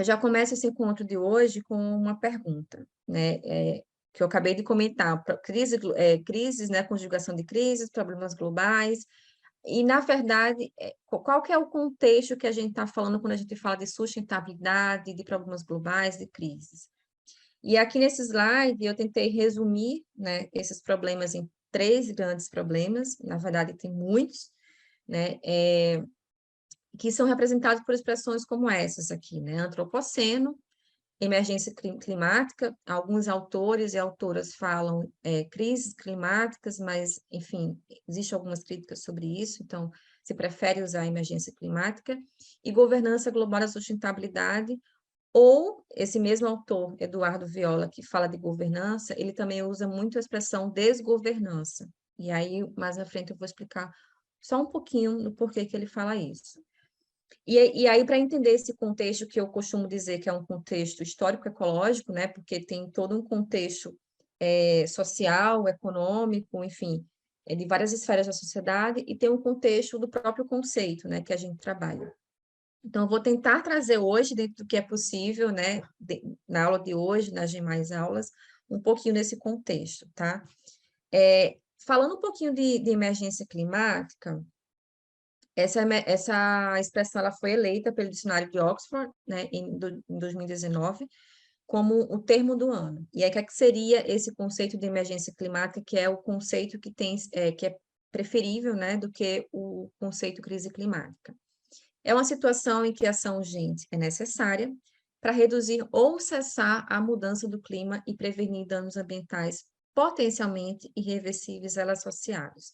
Eu já começo esse encontro de hoje com uma pergunta, né, que eu acabei de comentar, crises, né, conjugação de crises, problemas globais, e na verdade, qual que é o contexto que a gente está falando quando a gente fala de sustentabilidade, de problemas globais, de crises? E aqui nesse slide eu tentei resumir, né, esses problemas em 3 grandes problemas, na verdade tem muitos, né, que são representados por expressões como essas aqui, né, antropoceno, emergência climática, alguns autores e autoras falam crises climáticas, mas, enfim, existem algumas críticas sobre isso, então se prefere usar emergência climática, e governança global da sustentabilidade, ou esse mesmo autor, Eduardo Viola, que fala de governança, ele também usa muito a expressão desgovernança, e aí mais na frente eu vou explicar só um pouquinho do porquê que ele fala isso. E aí, para entender esse contexto que eu costumo dizer que é um contexto histórico-ecológico, né, porque tem todo um contexto social, econômico, enfim, de várias esferas da sociedade, e tem um contexto do próprio conceito, né, que a gente trabalha. Então, eu vou tentar trazer hoje, dentro do que é possível, né, na aula de hoje, nas demais aulas, um pouquinho desse contexto, tá? Falando um pouquinho de emergência climática, essa expressão ela foi eleita pelo dicionário de Oxford, né, em 2019, como o termo do ano. E aí, o que seria esse conceito de emergência climática, que é o conceito que é preferível, né, do que o conceito crise climática? É uma situação em que a ação urgente é necessária para reduzir ou cessar a mudança do clima e prevenir danos ambientais potencialmente irreversíveis a ela associados.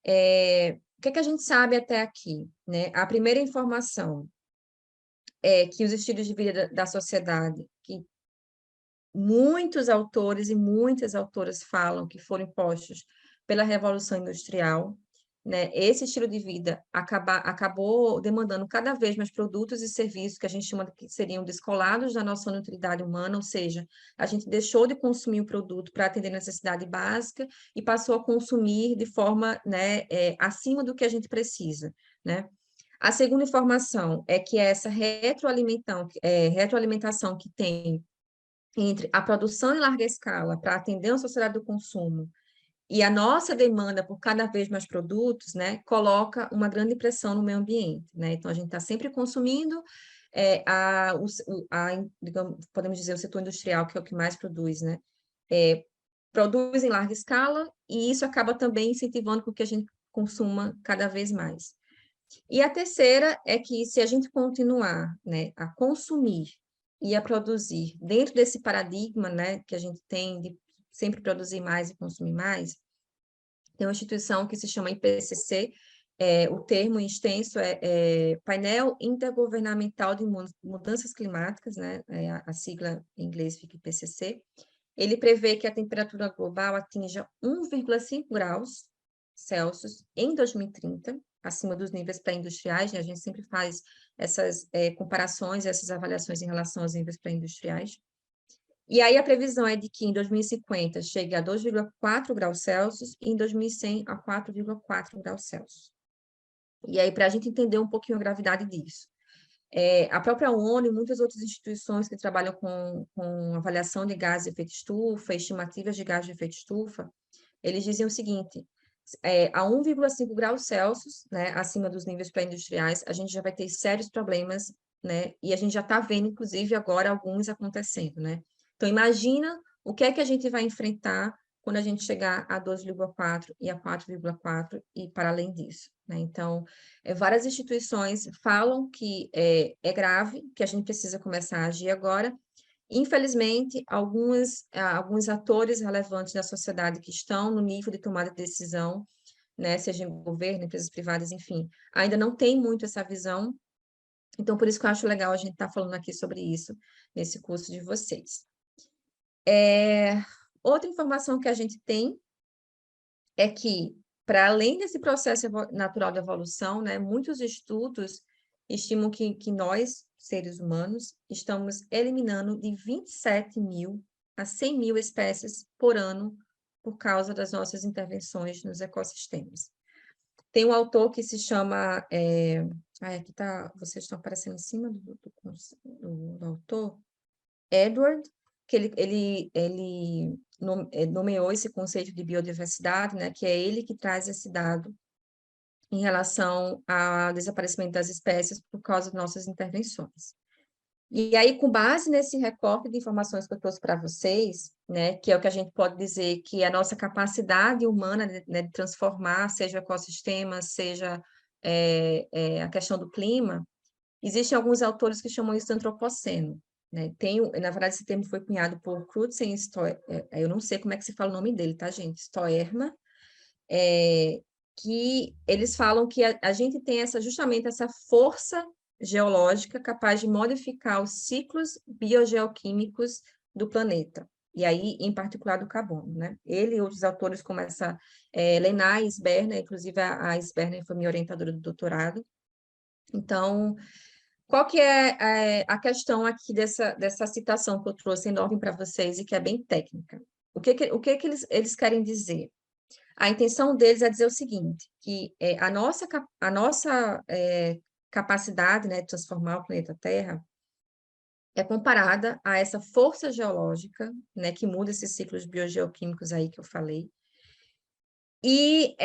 O que a gente sabe até aqui, né? A primeira informação é que os estilos de vida da sociedade, que muitos autores e muitas autoras falam que foram impostos pela Revolução Industrial, né? Esse estilo de vida acabou demandando cada vez mais produtos e serviços que a gente chama de que seriam descolados da nossa utilidade humana, ou seja, a gente deixou de consumir o produto para atender necessidade básica e passou a consumir de forma, né, acima do que a gente precisa, né? A segunda informação é que essa retroalimentação que tem entre a produção em larga escala para atender uma sociedade do consumo e a nossa demanda por cada vez mais produtos, né, coloca uma grande pressão no meio ambiente, né? Então, a gente está sempre consumindo, digamos, podemos dizer, o setor industrial, que é o que mais produz, né? Produz em larga escala e isso acaba também incentivando com que a gente consuma cada vez mais. E a terceira é que se a gente continuar, né, a consumir e a produzir dentro desse paradigma, né, que a gente tem de sempre produzir mais e consumir mais, tem uma instituição que se chama IPCC, o termo em extenso é Painel Intergovernamental de Mudanças Climáticas, né, a sigla em inglês fica IPCC. Ele prevê que a temperatura global atinja 1,5 graus Celsius em 2030, acima dos níveis pré-industriais, né? A gente sempre faz essas comparações, essas avaliações em relação aos níveis pré-industriais. E aí a previsão é de que em 2050 chegue a 2,4 graus Celsius e em 2100 a 4,4 graus Celsius. E aí, para a gente entender um pouquinho a gravidade disso, a própria ONU e muitas outras instituições que trabalham com avaliação de gases de efeito estufa, estimativas de gases de efeito estufa, eles diziam o seguinte, a 1,5 graus Celsius, né, acima dos níveis pré-industriais, a gente já vai ter sérios problemas, né, e a gente já está vendo, inclusive, agora alguns acontecendo, né? Então, imagina o que é que a gente vai enfrentar quando a gente chegar a 2,4 e a 4,4 e para além disso, né? Então, várias instituições falam que é grave, que a gente precisa começar a agir agora. Infelizmente, alguns atores relevantes da sociedade que estão no nível de tomada de decisão, né, seja em governo, empresas privadas, enfim, ainda não tem muito essa visão. Então, por isso que eu acho legal a gente estar falando aqui sobre isso nesse curso de vocês. Outra informação que a gente tem é que, para além desse processo natural de evolução, né, muitos estudos estimam que nós, seres humanos, estamos eliminando de 27.000 a 100.000 espécies por ano por causa das nossas intervenções nos ecossistemas. Tem um autor que se chama Aqui tá, vocês estão aparecendo em cima do autor, Edward, que ele nomeou esse conceito de biodiversidade, né, que é ele que traz esse dado em relação ao desaparecimento das espécies por causa de nossas intervenções. E aí, com base nesse recorte de informações que eu trouxe para vocês, né, que é o que a gente pode dizer que a nossa capacidade humana, né, de transformar, seja o ecossistema, seja a questão do clima, existem alguns autores que chamam isso de antropoceno, né? Na verdade, esse termo foi cunhado por Crutzen, eu não sei como é que se fala o nome dele, tá, gente? Stoerma, que eles falam que a gente tem justamente essa força geológica capaz de modificar os ciclos biogeoquímicos do planeta, e aí, em particular, do carbono, né? Ele e outros autores, como essa Lena Sberner, inclusive a Sberner foi minha orientadora do doutorado. Então, qual que é a questão aqui dessa citação que eu trouxe em ordem para vocês e que é bem técnica? O que eles querem dizer? A intenção deles é dizer o seguinte, que a nossa capacidade, né, de transformar o planeta Terra é comparada a essa força geológica, né, que muda esses ciclos biogeoquímicos aí que eu falei. E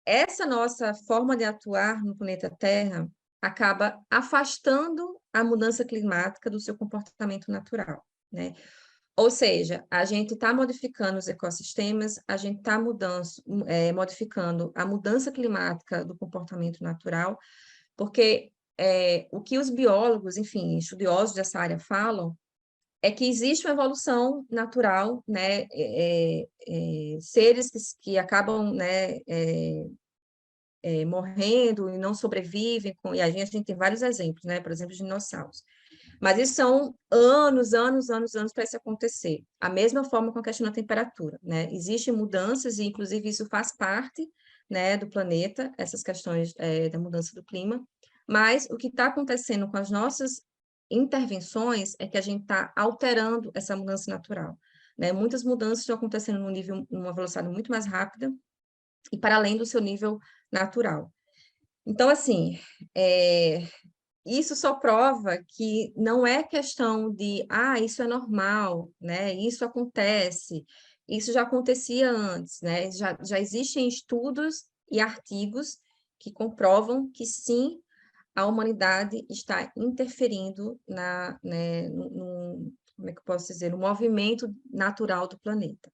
essa nossa forma de atuar no planeta Terra acaba afastando a mudança climática do seu comportamento natural, né? Ou seja, a gente está modificando os ecossistemas, a gente está modificando a mudança climática do comportamento natural, porque o que os biólogos, enfim, estudiosos dessa área falam, é que existe uma evolução natural, né? Seres que acabam, né, morrendo e não sobrevivem, e a gente tem vários exemplos, né? Por exemplo, dinossauros. Mas isso são anos para isso acontecer. A mesma forma com a questão da temperatura, né? Existem mudanças, e inclusive isso faz parte, né, do planeta, essas questões da mudança do clima, mas o que está acontecendo com as nossas intervenções é que a gente está alterando essa mudança natural, né? Muitas mudanças estão acontecendo numa velocidade muito mais rápida e para além do seu nível natural. Então, assim, isso só prova que não é questão de, isso é normal, né? Isso acontece, isso já acontecia antes, né? Já existem estudos e artigos que comprovam que sim, a humanidade está interferindo né, como é que eu posso dizer, no movimento natural do planeta.